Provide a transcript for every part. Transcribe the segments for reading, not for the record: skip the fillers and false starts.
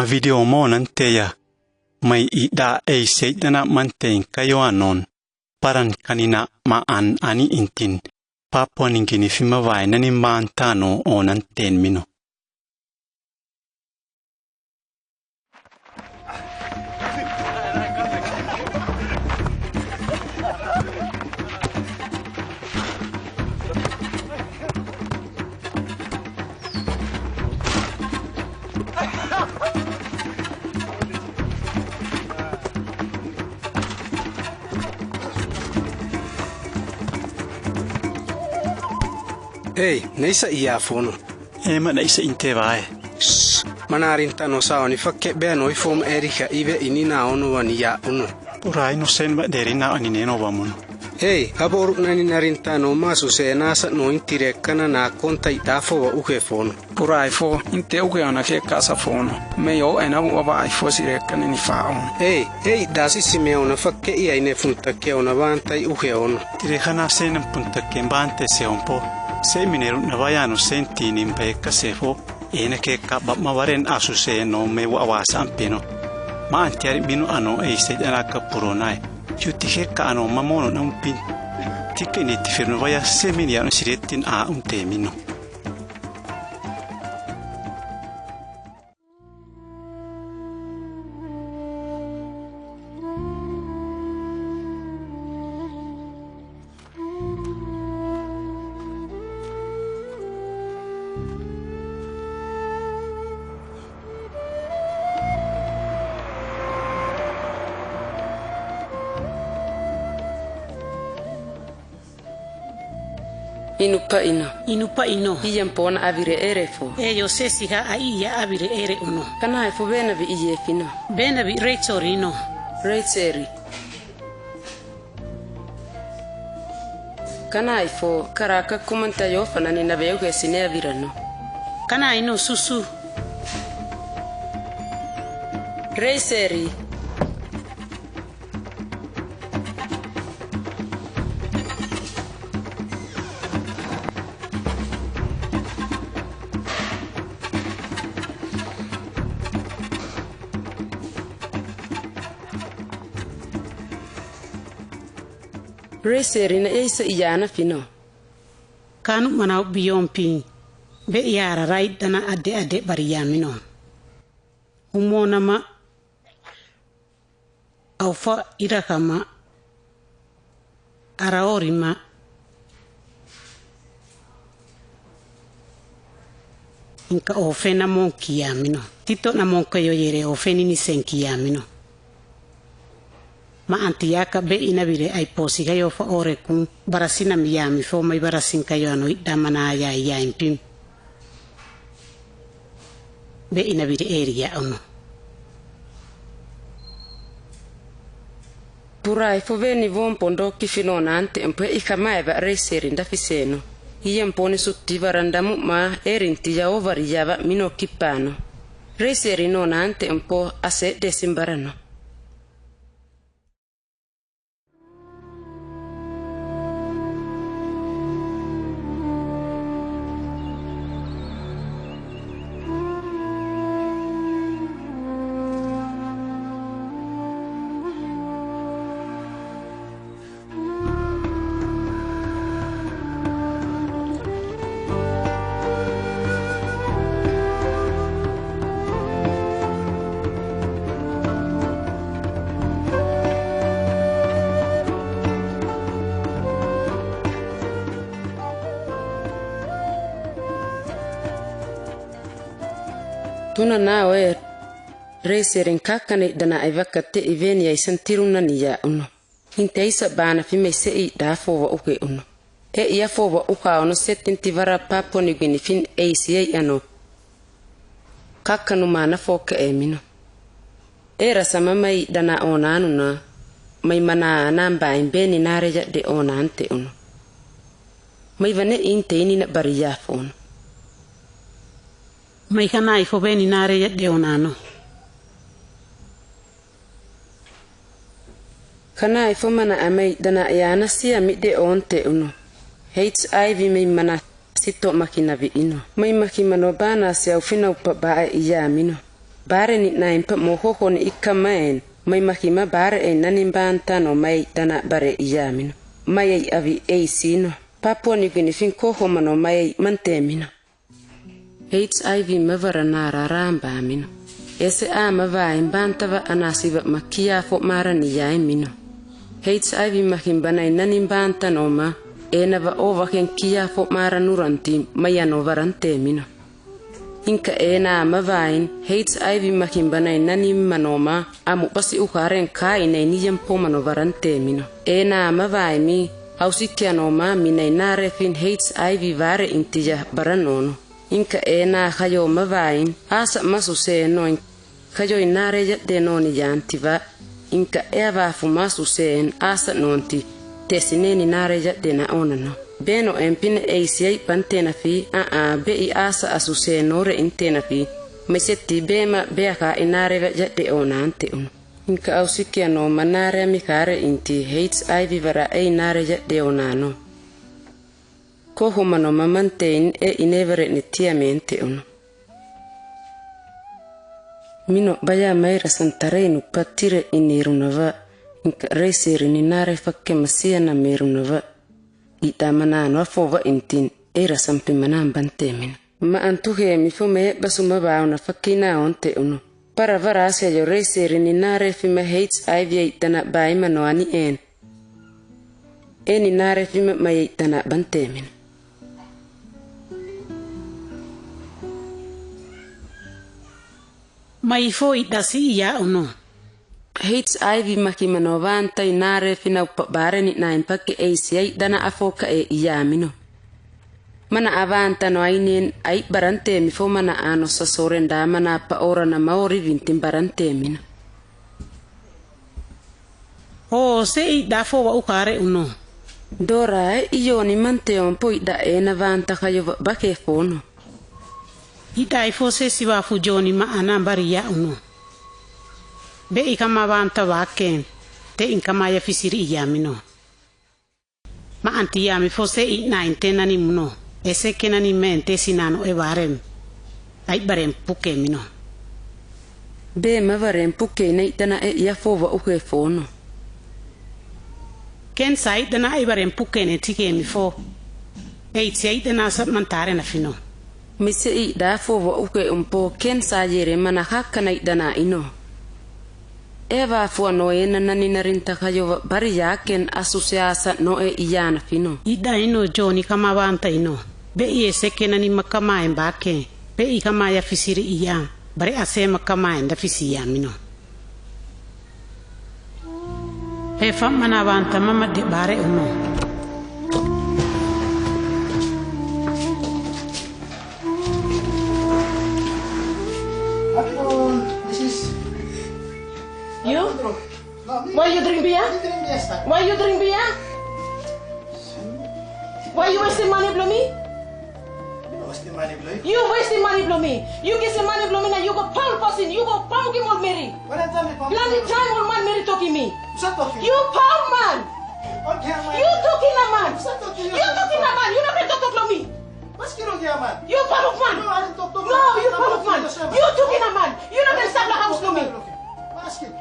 ma video mo nanteya may ida ay seitana mantein kayo anon paran kanina maan ani intin paponing kinifima vai nanin maantano o nanten mino. Hey, naisa iafono. Ma naisa inte vai. Manarintano saoni fakke beno ifom Erika ive inina onu wania uno. Purai no sen ba derina anineno vamun. Hey, aboru nani narintano masu se nasa no intirekkana na konta idafo wa ukefono. Purai fo inte uke ana ke kasa fono. Me yo ena wa vai fo sirekkana ni faon. Hey, dasi simeona fakke ia ine funtakke ona vantai ukeono. Tirehana sen puntakke bante se un po. Se minero na vayano senti nimpeka sefo ene ke kaba mawaren asuse no me wawasa ampino ma antiari minu ano e se dana ka puronai yuti ka ano mamono na umpin tikeni tifirno vaya se miniano siretin a untemino. Inupa ino. Iyan pona avire ere fo. Yo sesi ha aiya avire ere uno. Kana fo bena vi iye fino. Bena vi reitorino. Reiteri. Kana fo karaka kumanta yo fana ni na veo ke sine avirano. Kana ino susu. Reiteri. Reserina isa iyana fino. Kanu mana biyompi. Be yara right dana ade bariyamino. Umona ma aufa irakama araorima inka ofena monki yamino. Tito na monka yoyere ofeni ni senki yamino. Ma antiaka be inabire ai posi kayo fa ore kun barasina miyami fo mai barasin kayo ano idamana ya impim be inabire area ono. Purai fo veni von pondo kifino nante empe ikamae va reseri ndafiseno iyan poni sutti varandamu ma erinti ya ovariyava mino kipano reseri no nante empo ase desimbarano. Tuna nawe reserin kakane dana aivakate iveni ya isantiruna ni ya uno. Hinte isa bana fime se i dafo wa uke uno. Ia fo wa uka ono setinti vara papo ni gini fin eisi ano. Kakanu mana foka mino. Rasa mamai dana ona anu na. Mai mana namba imbeni nareja de ona ante uno. Mai vane inte ini na bariyafo uno. Mai kana ifo beni nare ya de onano. Kana ifo mana amai dana yana siya mi de onte uno. HIV mai mana sito makina vi ino. Mai makimano bana siya ufina upabaa iya mino. bare ni na impa mohoho ni ikamaen mai mahima bare e nanin bantano mai dana bare iyamino mai avi e sino Papua New Guinea fin koho mano mai mantemino HIV mavara nara ramba mino ese mava imbantava anasiva makia fo mara ni mino HIV mahimbana nanin bantano ma enava ovaken kia fo mara nuranti mayano varante mino Inka mavain HIV mahimbana nani manoma amu basi ukaren kai nei niyam pomano varante mino mavai mi hausikiano ma minai nare fin HIV vare intija baranono inka kayo mavain asa masuse no kayo inare de noni yantiva inka eva fumasusen asa nonti tesineni nare de na onano Beno empine ACI pantena fi be asa asuse nore intena fi mesetti bema beaka inare jadde onante un inka ausikia no manare mikare inti HIV vara nare jadde onano ko humano mamantein inevere netiamente un mino baya maira santarenu patire inirunava inka reiseri ninare fakke masiana merunava Ita manano fova intin era sampai manan bantemin. Ma antuhe mi fome basuma bauna fakina onte uno. Para varasya yo reiseri ni nare fima HIV itana bai manoani en. Eni nare fima mai itana bantemin. Mai fo itasi ya uno. HIV makimanovanta inare fina upabare ni na impake ACI dana afoka iyamino. Mana avanta no ainin ai barante mi fo mana ano sasorenda mana pa ora na maori vintin barante mina. Se da fo wa ukare uno. Dora iyo ni mante on poi da vanta kayo bake fono. Ita ifo se siwa fujoni ma anambari ya uno. Be ikama vanta waken te inkama ya fisiri iyamino ma anti yami fose ina intena ni muno ese kena ni mente sinano barem ai barem puke mino be ma barem puke nei tana ya fova uke fono ken sai tana ai barem puke ne tike mi fo sei tana sa mantare na fino mi sei da fova uke po ken sa yere mana hakka nei dana ino Eva fua no nani narinta kayo bari yaken asosiasa no iyana fino. Ida ino Johnny kama vanta ino. Be seke nani makama embake. Be kama ya fisiri iya. Bari ase makama enda fisi ya mino. Hefa mana vanta mama de bare uno. You? Why you drink beer? Why you drink beer? Why you wasting money, Bloomy? You wasting money, Bloomy. You get some money, Bloomy, and you go pound person. You go pound him old Mary. Bloody time old man Mary talking me. You pound man. You talking a man. You talking a man. You not going to talk to Bloomy. You pound man. No, you pound man. You talking a man. You not going to stop the house, Bloomy.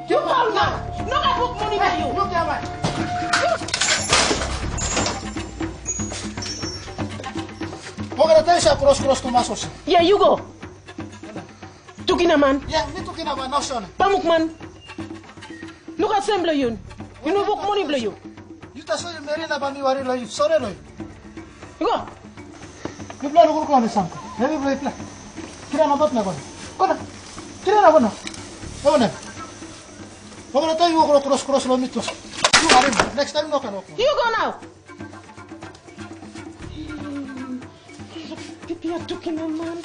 You pound man. No, I put money for you. Yeah, you go. Tukina man. Yeah, me tukina man. No son. Pamuk man. Look at them, you. You know what money blow you. You just say Mary na bami wari lo. Sorry lo. You go. You play lo ko sam. Heavy play. Kira na bot na ko. Kona. Kira na kono. Kono. Kono tayo ko cross lo mitos. You are next time no kan. You go now. You're talking a man.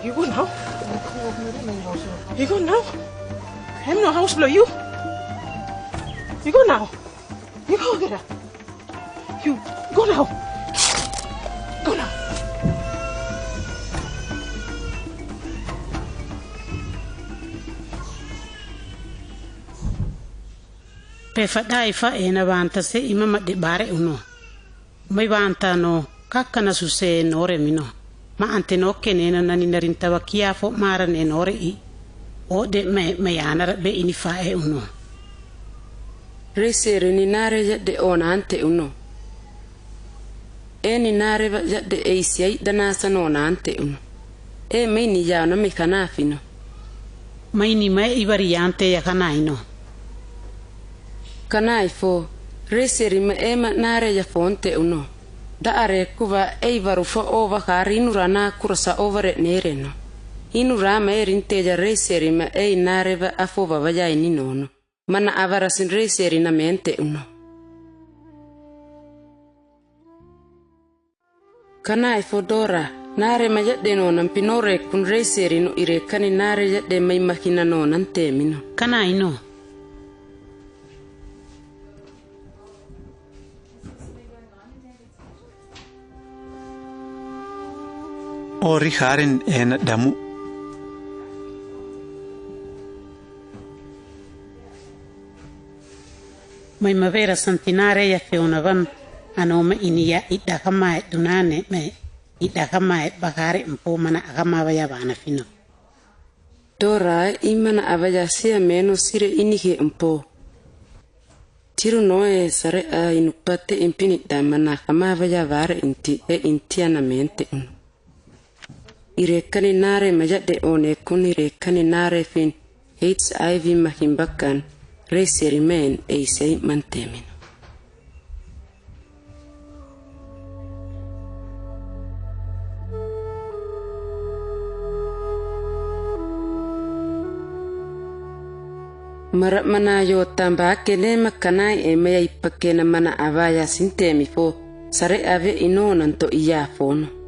You go now. You go now. I'm no house blow you. You go now. You go get her. You Go now. Go now. Pe fadai fa ena vanta se imama de bare uno. Mai vanta no kakana suse nore mino. Ma ante no kenena nani narintawa kia fo mara ne nore I. O de me anara be ini fa e uno. Rese ni nare de ona ante uno. Ni nare de eisiai danasa no ante uno. Mai ni ya na me kanafino. Mai ni mai ivariante ya kanaino. Kanai fo reseri ma ema nare ya fonte uno da are kuva varu fo ova karinura na kurasa ovare nereno inura ma erinte ja reseri ma nare va afova vaya ni nono mana avara sin reseri na mente uno kanai fo dora nare ma jadde no nan pinore kun reseri no ire kani nare jadde mai makina no nan temino kanai no Ori harin ena damu. Mai mavera santinare ya feunavan anoma inia idakama dunane me idakama bakare mpo mana agama vaya bana fino. Dora imana avaya sia meno sire inike mpo. Tiru noe sare a inupate impini damana kama vaya vare inti intiana mente uno. Irekani nare majade one kun irekani nare fin HIV mahimbakan reseri men eisei mantemino. Marak mana yo tamba kene makanai maya ipakena mana avaya sintemi fo sare ave ino nanto iya fono.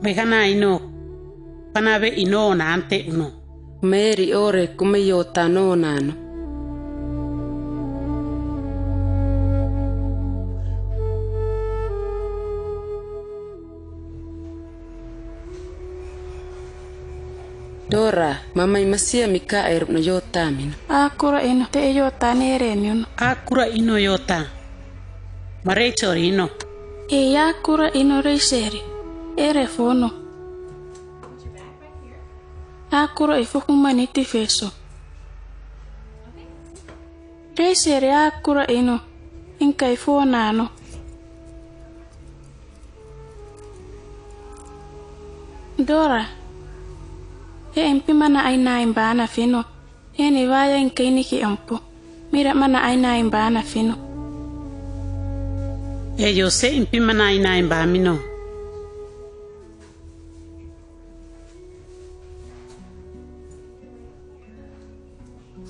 Mekana ino panabe ino nante uno. Meri ore come yo tano nano. Dora, mama imasia mika na yota min. Akura ino te yota nere miun. Akura ino yota. Marechori ino. Akura ino reiseri. Ere fono. Akura ifukumaniti feso. Reiseri akura ino. Inka ifonano. Dora. Empi mana aina imbana fino. Ni vaya inka iniki ampo. Mira mana aina imbana fino. Yo se empi mana aina imbamino.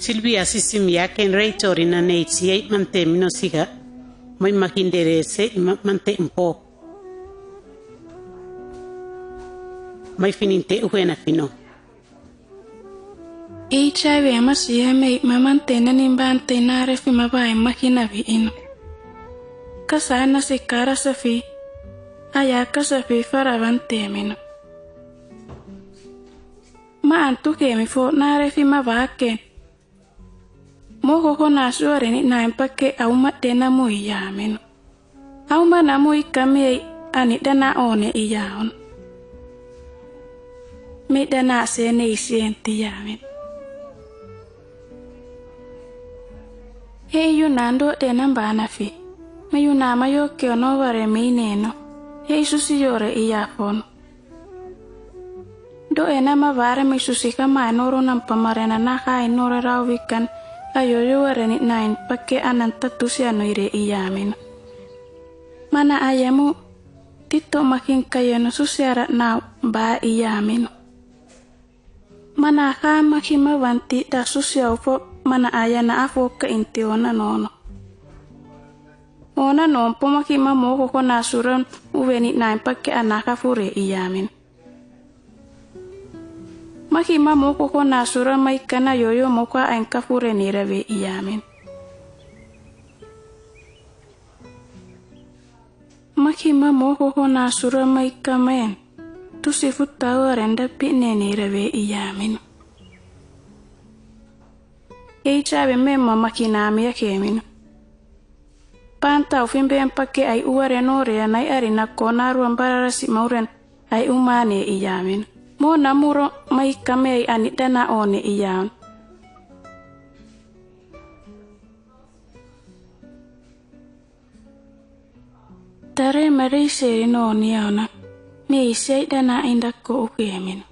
Silvia sisim yake reitori na neitsi mante mino siga. Mai makinderese mante impo. Mai fininte uena fino. HIV amasiya may mamantena nimbante nare fi mabay makina vi ino. Kasana si kara sa fi. Ayaka sa fi faravante mino. Maantu kemi fo nare fi mabake. Moko ko nasuare ni na empake auma dena mo iyamino. Auma na mo ikame ani dana one iyaon. Me dana sene isienti yamin. Hey nando dena mbana fi. Mayu nama yo kiono vare mineno. Hey susiyore iyafono. Do enama vare mi susika ma noro nampamarena na kai nore rawikan. Ayoyo wareni nain pake ananta tusiano ire iyamin. Mana ayamu tito makin kayano susiara na ba iyamin. Mana ka makima wanti da susiau fo mana ayana afo ka inti ona nono. Ona nompo makima moko ko nasuran uweni nain pake anaka fure iyamin. Maki mamo ko na sura mai kana yoyo mo kwa an kafure ni rave iyamin. Maki mamo ko na sura mai kamen. Tu si futta renda pinne ni rave iyamin. Ei chabe memma maki na mi akemin. Panta ufimbe empake ai uare nore nai ari na konaru ambarara si mauren ai umane iyamin. Mo namuro mai kame ani dana one iyan. Tare mareise no niana. Me isai dana indako ukemin.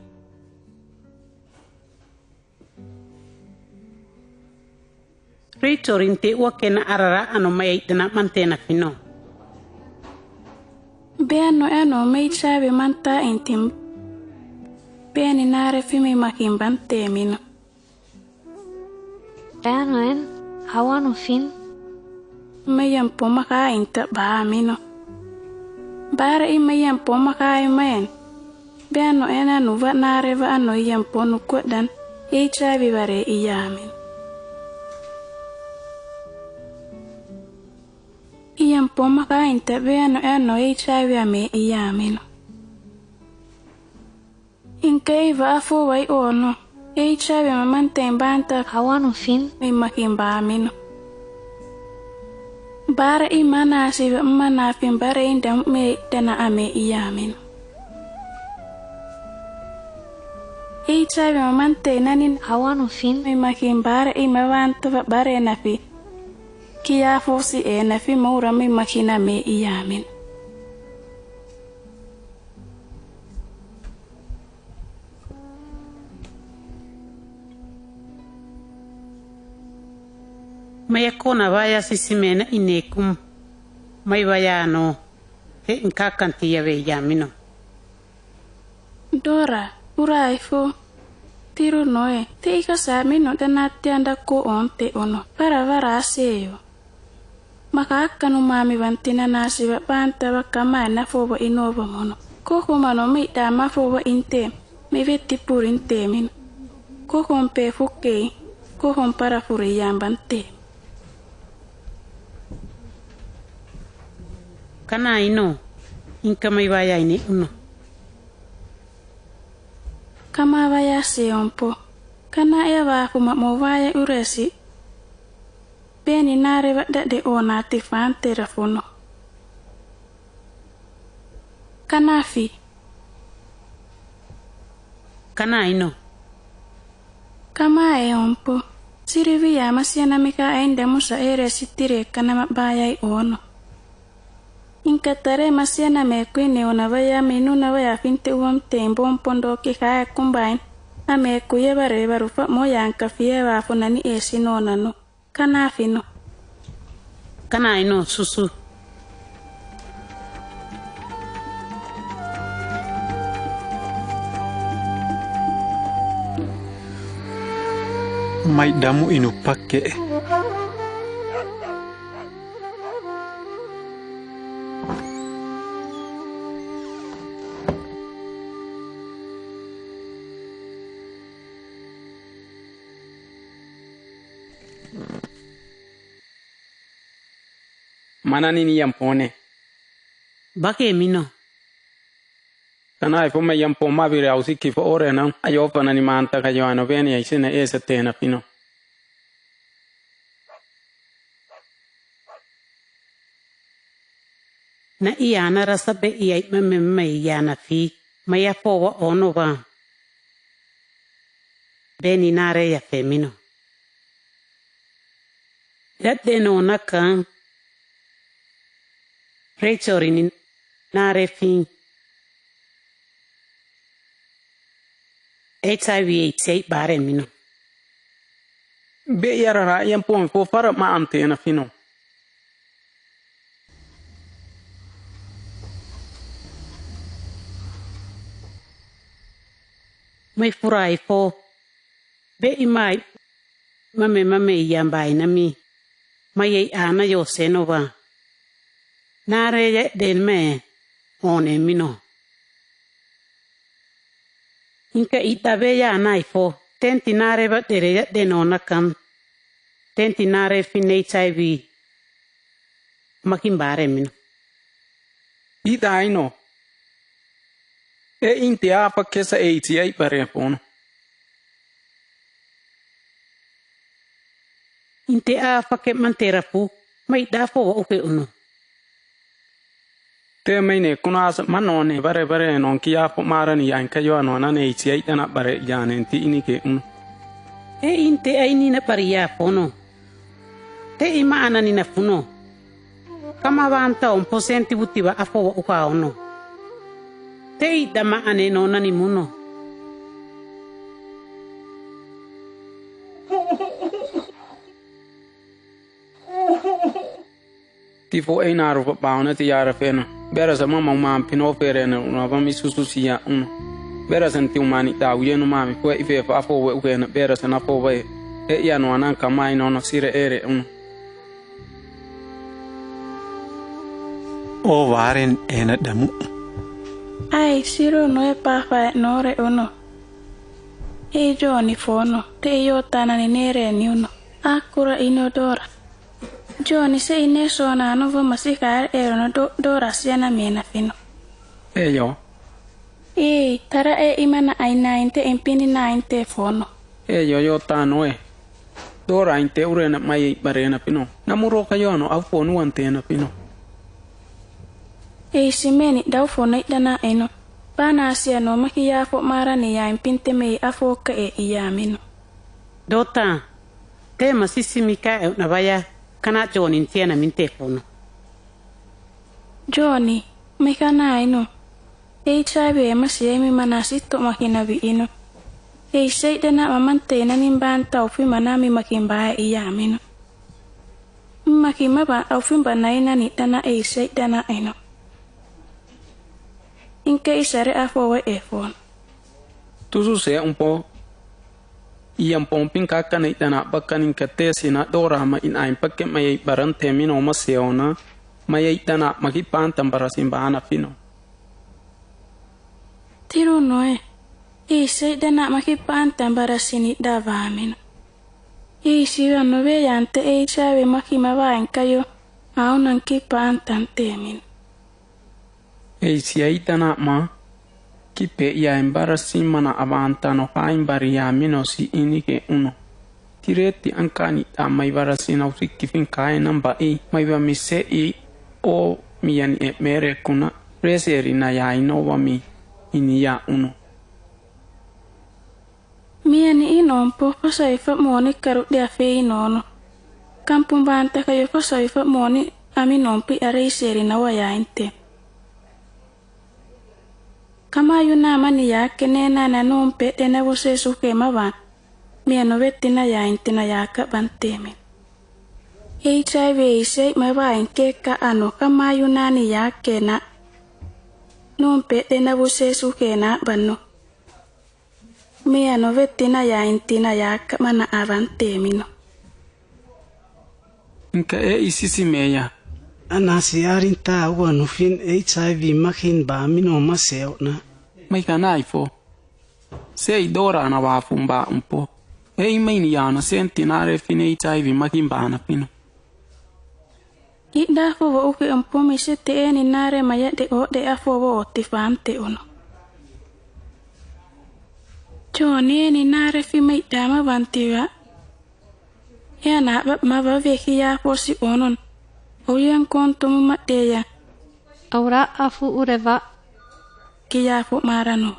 Rachel inte wakena arara ano mai dana mantena fino. Beano ano mai chabe manta intim. Beani nare fimi makimban temino. Beano en hawano fin. Mayan po makain ta baamino. Bara i mayan po makain mayan. Beano en ano va nare va ano iyan po nukot dan ei chabe bare iyamin. Iyan po makain ta beano ano ei chabe ame iyamino. Inkei va fo wai ono. Ei chabe mamante banta hawano fin. May makimba amino. Bara i mana siba mana fin bara indam me dana ame iyamin. Ei chabe mamante nanin hawano fin. May makimbara i mawanta va bare nafi. Kia fosi nafi maura may makina me iyamin. Maya kona vaya sisimena inekum. May vaya no. He nkakanti ya ve yamino. Dora, uraifo. Tiro noe. Te ika samino danati anda ko onte ono. Para vara aseyo. Maka akanu mami vantina nasi wa banta wa kama na foba inova mono. Koko mano mi dama foba inte. Mi veti pur inte min. Koko mpe fuke. Koko mpara furi yambante. Kana ino, inka may vaya ini uno. Kama vaya seompo, kana ya vaku mo vaya uresi. Beni nare vada de ona tifan telefono. Kanafi. Kana ino. Kama eompo, sirivia masiana mika ende musa eresi tire kana mabaya ono. Inkatare masiana me kwene ona vaya minu na vaya finte uam tembo mpondo ki kaya kumbain na me kuye bare barufa moya ankafie wa funani esi no nano kana fino kana ino susu mai damu inu pakke Mana nini yampone. Bake mino. Kana ifo me yampo ma vire ausi kifo ore na ayo pana ni manta ka yoano beni aisene ese tena fino. Na iana rasa be iai me iana fi maya fowa ono va. Beni nare ya femino. Yadde no naka. Rachel in nare fin. HIV bare mino. Be yara yampo fo fara ma antena fino. Mai furai fo. Be imai. Mame yambai na mi. Mai ana yo senova. Nare del me one mino. Inka itabe ya naifo. Tenti nare ba dere de nona kam. Tenti nare finne HIV. Makimbare mino. Ita ino. E inte apa kesa eiti ai parefono. Inte apa ke mantera pu. Mai dafo wa uke uno. Te maine kunas manone bare non kia po marani anka yo anona ne eiti ai tana bare janenti ini ke uno. E inte ai nina paria fono. Te ima ananina funo. Kama vanta un po senti butiba afo wa uka ono. Te idama ane nona ni muno. Tifo ei naru pa pauna ti yara fena. Bera sa mama umam pino fere na unava mi sususia uno. Bera sa nti umani ta uyenu mami fue ife fa afo we uke na bera sa na fo we. E ia no anan kamai no no sire ere uno. O waren ena damu. Ai, siro no e pafa nore uno. E Johnny fono, te io tana ni nere ni uno. Akura inodora. Johnny se ine sona no va masika ero no dora siana mena fino. E yo. E tara e imana ai 9 empini 9 fono. E yo tano e. Dora inte urena mai barena pino. Namuro kayono au fonu antena pino. E simeni dau fono dana eno. Bana asia no makia fo mara ni ya impinte me afoka e iyamino. Dota. Te masisi mika e na vaya. Kana Johnny tiena min telefono. Johnny, me kana ino. E chabe masia mi manasito makina vi ino. E sei dana mamante na nimbanta ofi manami makimba iyamino. Makima ba ofi banaina ni dana e sei dana ino. Inke isare afowe efon. Tusu se un po. Iam pompin kakana itana bakanin katesi na dora ma in aim pakke mai barante mino maseona mai itana makipantam barasin bana fino. Tiru noe. Ise dana makipantam barasini davamino. Isi vanno vejante ei sabe makima vainkayo aunan kipantam temin. Ei si itana ma kipe ia embarasin mana avantano fa imbaria mino si inike uno. Tiretti ankani ta mai barasin au sikifin kai namba i mai va mise i o miani e mere kuna reseri na ya inova mi inia uno. Miani inompo fasaifa moni karu dia fei nono. Kampung banta kayo fasaifa moni ami nompi areiseri na wayainte. Kama yuna ni yake nena na nompe tena vose suke mavan. Miano vetina ya intina yaka bantemi. HIV ise mavan keka ano kama yuna ni yake na nompe tena vose suke na bano. Miano vetina ya intina yaka mana avantemi no. Inka e isisi meya. Anasi arinta ua nufin HIV makin ba mino maseo na. Mai kanai fo. Sei dora na wafumba un po. E maini yana sentinare fine HIV makin ba na pino. Ida fo wo uke un po mi sete eni nare maya de o de afo wo tifante uno. Johnny eni nare fi mai dama vantiwa. Ya na ma va veki ya posi onon. Oyan konto mu mateya. Aura afu ureva. Kia fu marano.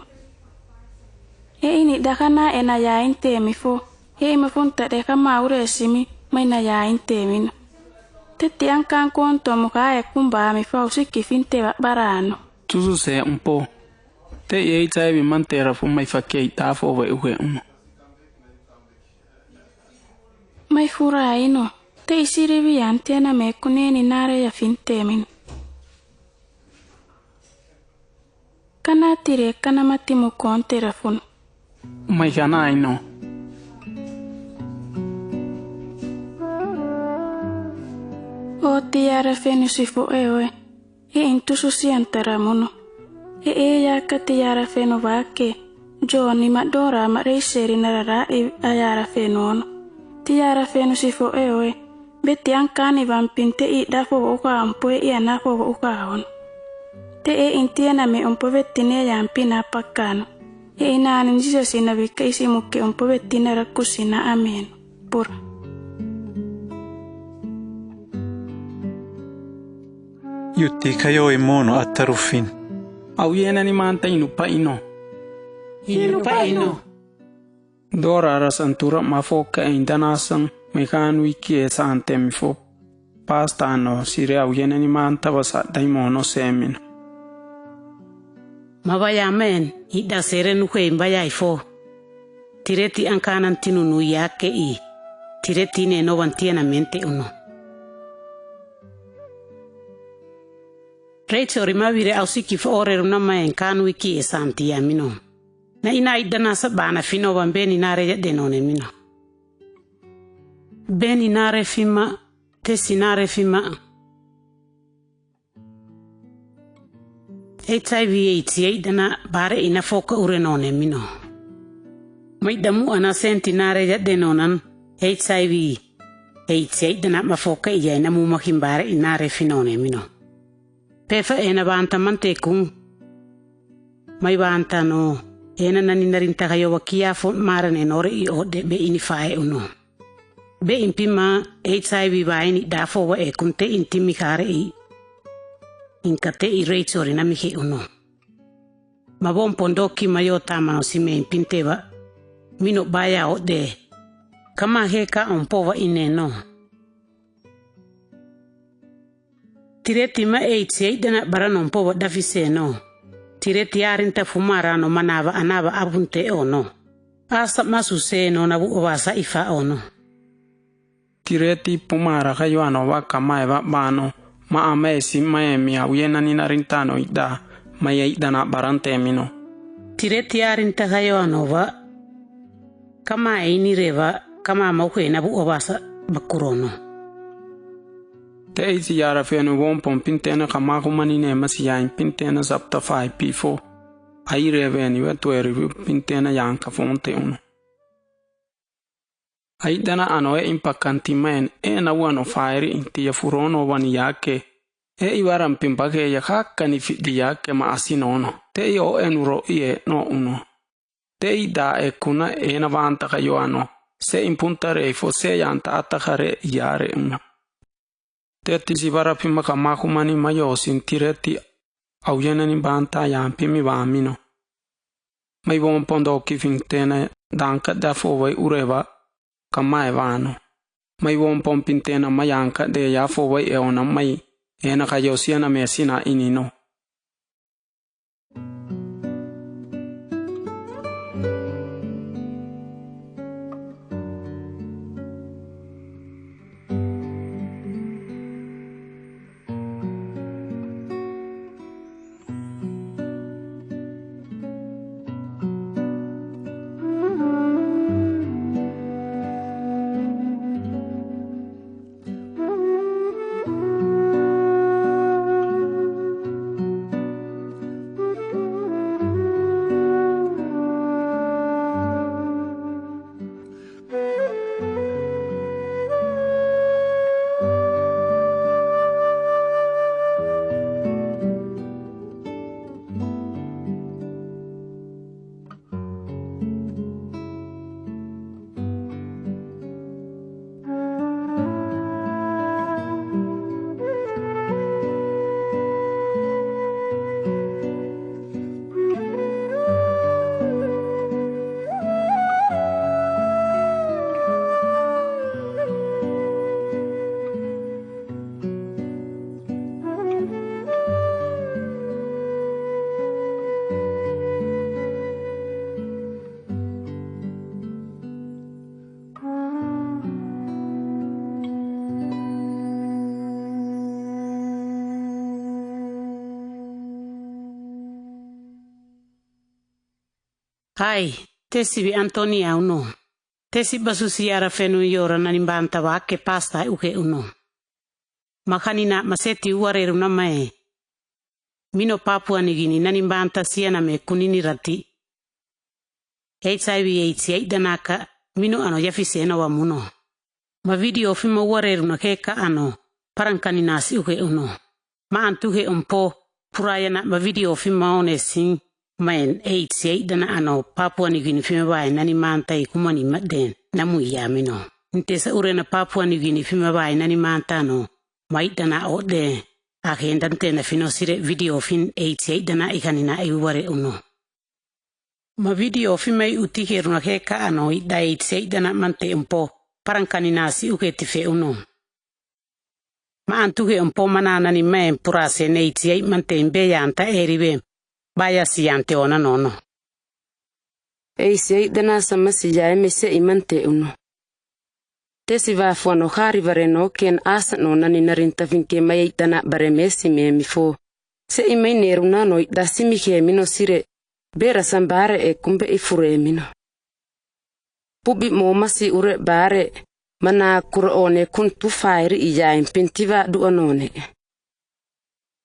E ini dakana ena ya inte mi fo. E me funta de kama ure simi mai na ya inte min. Teti ankan konto mu ka e kumba mi fo sikki finte barano. Tusu se un po. Te e HIV mantera fu mai fakei ta fo we uhe uno. Mai fura ino. Te isiri viante na me kuneni nare ya finte min. Kana tire kana matimu kon telefon. Mai kana ino. O tiara fenusi fo ewe. E intusu siantara mono. E ya ka tiara fenu vake. Joni madora ma reiseri narara ayara fenono. Tiara fenu sifo ewe. Beti angkani vampinte I dafo uka ampoe ia nafo uka on. Te intiena me umpovettine yampina pakkano. Inaanin sisasina vikka isimukke umpovettina rakkusina amen. Pura. Jutti kajoi mono attarufin. Au yenani manta inupa ino. Inupa ino. Dora rasantura mafoka indanasan mekan wiki esantemi fo. Pastano sire au yenani manta vasa daimono semino. Mabaya men, ida sere nuke imbaya ifo. Tireti angkanan tinunu yake I. Tireti ne no wantiana mente uno. Recho rimavire ausiki fo ore runama enkanu wiki esanti ya mino. Na ina idana sabana fino wan beni nare ya denone mino. Beni nare fima, tesi nare fima. HIV/AIDS idana bare ina foka urenone mino. Maidamu ana senti nare ya denonan HIV/AIDS idana mafoka iya ina mumakimbare inare finone mino. Pefa ena banta mantekung. Mai banta no. Ena nani narinta kayo wakia fo mara nenore I ode be inifae uno. Be impima HIV ba ini dafo wa kunte intimi kare I. Inkate I reichori na mihe uno. Mabon pondoki mayo tamano sime impinte ba. Mino baya ode. Kama heka ompowa ine no. Tireti ma AIDS dana barano ompowa dafise no. Tireti arinta fumara no manava anava abunte ono. Asa masuse no nabu owasa ifa ono. Tireti pumara kayo ano waka maeva bano. Ma amesi maemi au yenani narintano ida. Maya idana barante mino. Tireti arinta kayo ano wa. Kama ini reva. Kama mauke nabu owasa bakurono. Te isi yara fenu wompon pintena kamakumanine masiyain pintena sapta 5P4. Ai reveni wetueri pintena yanka fonte uno. Ai dana ano impaccanti men na wano fairi intia furono wani yake. Iwaran pimpake ya hakkani fidi yake ma asinono. Te io enuro ie no uno. Te da kuna na vanta kayo ano. Se impuntare fosse yanta atakare yare uno. Te si vara pima kamakumani mayo sintireti au yenani banta yampimi vamino. Mai bon pondo kifintene danka dafo vai ureva kamae vano. Mai bon pompintena mayanka de yafo vai eona mai ena kayo siana mesina inino. Hai, tesi Antonia uno. Tesi basusiara fenu yora nanimbanta wake pasta uke uno. Makanina maseti uareru namae. Mino Papua Nigini nanimbanta siana me kunini rati. HIV danaka mino ano yafisena wa muno. Ma video fima wareru na keka ano parankani nasi uke uno. Ma antuhe umpo purayana ma video fima one sing main HIV dana ano Papua New Guinea fima bai nani mantai kumani maden namu yamino. Intesa urena Papua New Guinea fima bai nani mantano mai dana ode akendante na fino sire video fin HIV dana ikanina iware uno. Ma video fimai utiheru na keka ano da HIV dana mante umpo parankani nasi uke tife uno. Ma antuhe umpo manana ni main purase na HIV mante mbeya anta eribe baya siyante ona nono. HIV dana samasi ya emese imante uno. Tesi vafuano hari vareno ken asa nona ni narinta vinke mai dana baremesi memifo. Se imai neruna no da simike mino sire bera sambare kumbe ifure mino. Pubi momasi ure bare mana kurone kun tufairi iya impintiva duanone.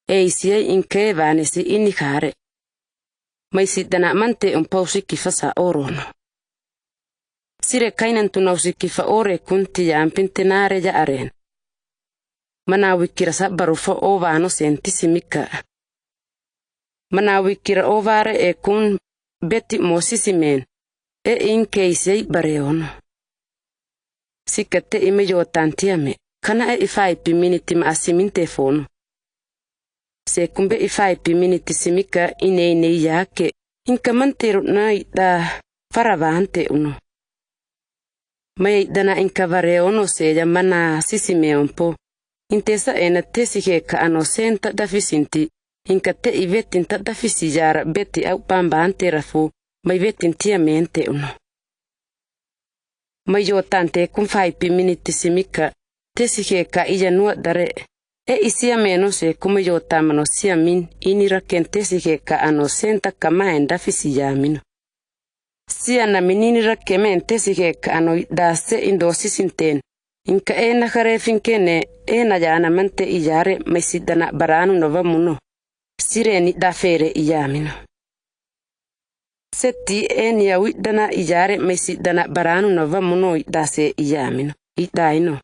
Eisia inke vanesi inikare. Maisi dana mante pausi kifasa orono. Sire kainan tunausi kifa ore kunti ya impintenare ya aren. Mana wikira sabarufa ovano sentisimika. Mana wikira ovare kun beti mosisimen. Inkeisei bareono. Sikate ime yo tantiame, kana ifai piminiti ma asiminte fono. Se kumbe ifai piminiti simika ine yake, inkamantero na da faravante uno. Mai dana inkavareono se ya mana sisimeonpo, intesa ena tesike ka ano senta dafisinti, inkate ivetinta dafisijara beti au pambante rafu, mai vetintiamente uno. Mai yo tante kun fai piminiti simika, tesike ka iya nua dare, isia meno se kuma yo tamano siamin, inira ken tesike ka ano senta kamaen dafisijamino. Sia na mininira kemen tesike ka ano dase indosisinten, inka ena karefinkene ena jana mante iyare maisidana baranu novamuno, sireni dafere iyamino. Seti enia widana ijare mesi dana baranu nova muno dase iyamino idaino.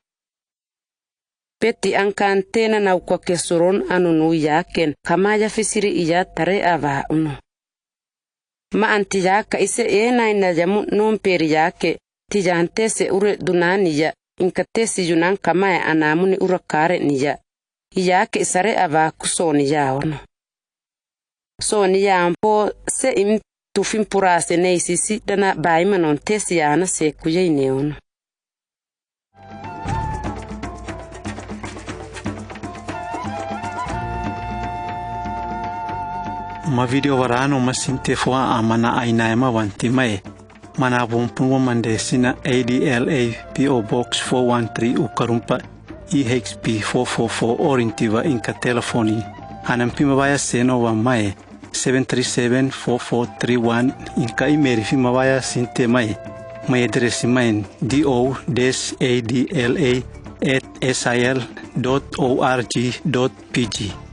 Peti ankantena na ukwake suron anunu yaken kamaya fisiri iya tare ava uno. Ma anti yaka ise ena ina jamu nomperi yake tijante se ure dunani ya inkatesi yunan kamaya anamuni urakare niya. Iyake sare ava kusoni ya ono. Soni ya ampo se tufin purase neisisi dana baimanon tesiana se kuya ineono. Ma video varano masinte fua amana ainaema wantimae. Mana bumpun wamandesina ADLA PO Box 413 Ukarumpa EHP 444 Orintiva inka telefoni. Anampima vaya seno wa mae 737-4431 inka imeri fima vaya sinte mai adresi main do-adla@sil.org.pg